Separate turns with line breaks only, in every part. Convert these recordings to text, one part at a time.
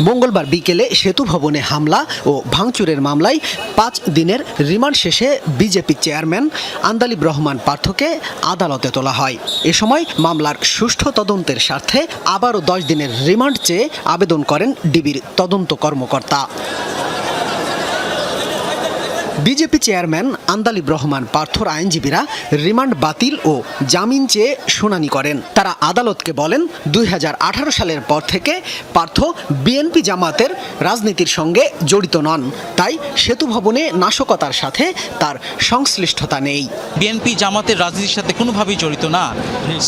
মঙ্গলবার বিকেলে সেতু ভবনে হামলা ও ভাঙচুরের মামলায় ৫ দিনের রিমান্ড শেষে বিজেপি চেয়ারম্যান আন্দালিব রহমান পার্থকে আদালতে তোলা হয়। এ সময় মামলার সুষ্ঠু তদন্তের স্বার্থে আবারও ১০ দিনের রিমান্ড চেয়ে আবেদন করেন ডিবির তদন্ত কর্মকর্তা। বিজেপি চেয়ারম্যান আন্দালিব রহমান পার্থর আইনজীবীরা রিমান্ড বাতিল ও জামিন চেয়ে শুনানি করেন। তারা আদালতকে বলেন, ২০১৮ সালের পর থেকে পার্থ বিএনপি জামাতের রাজনীতির সঙ্গে জড়িত নন, তাই সেতু ভবনে নাশকতার সাথে তার সংশ্লিষ্টতা নেই।
বিএনপি জামাতের রাজনীতির সাথে কোনোভাবেই জড়িত না।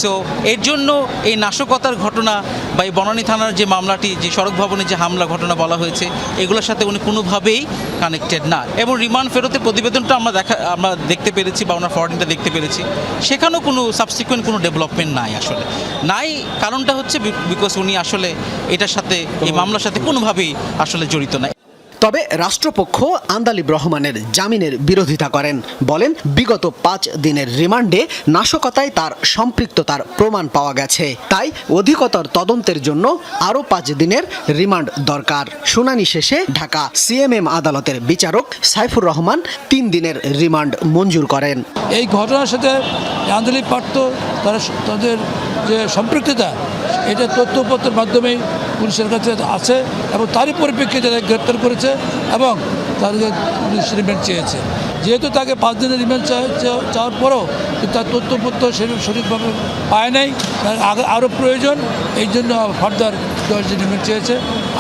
সো এর জন্য এই নাশকতার ঘটনা বা এই বনানী থানার যে মামলাটি, যে সড়ক ভবনে যে হামলা ঘটনা বলা হয়েছে, এগুলোর সাথে উনি কোনোভাবেই কানেক্টেড না। এবং রিমান্ড ফেরতের প্রতিবেদনটা আমরা দেখতে পেরেছি বা ওনার ফরওয়ার্ডিংটা দেখতে পেরেছি, সেখানেও কোনো সাবসিকুয়েন্ট কোনো ডেভেলপমেন্ট নাই। আসলে নাই, কারণটা হচ্ছে বিকজ উনি আসলে এটার সাথে, এই মামলার সাথে কোনোভাবেই আসলে জড়িত নাই।
তবে রাষ্ট্রপক্ষ আন্দালিব রহমানের জামিনের বিরোধিতা করেন, বলেন বিগত ৫ দিনের রিমান্ডে নাশকতায় তার সম্পৃক্ততার প্রমাণ পাওয়া গেছে, তাই অধিকতর তদন্তের জন্য আরও ৫ দিনের রিমান্ড দরকার। শুনানি শেষে ঢাকা সিএমএম আদালতের বিচারক সাইফুর রহমান ৩ দিনের রিমান্ড মঞ্জুর করেন।
এই ঘটনার সাথে আন্দালিব পার্থ তাদের যে সম্পৃক্ততা, এটা তথ্যপত্রের মাধ্যমেই পুলিশের কাছে আছে এবং তারই পরিপ্রেক্ষিতে তারা গ্রেপ্তার করেছে এবং তাদেরকে পুলিশ রিমান্ড চেয়েছে। যেহেতু তাকে ৫ দিনের রিমান্ড চাওয়ার পরও তার তথ্যপত্র সঠিকভাবে পায় নাই, আরও প্রয়োজন, এই জন্য ফার্দার ১০ দিন রিমান্ড চেয়েছে।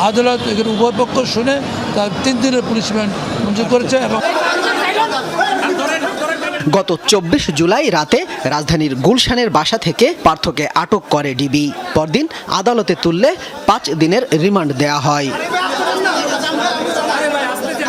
আদালত এখানে উভয় পক্ষ শুনে তার ৩ দিনের পুলিশ রিমান্ড মঞ্জুর করেছে। এবং
গত ২৪ জুলাই রাতে রাজধানীর গুলশানের বাসা থেকে পার্থকে আটক করে ডিবি। পরদিন আদালতে তুললে ৫ দিনের রিমান্ড দেয়া হয়।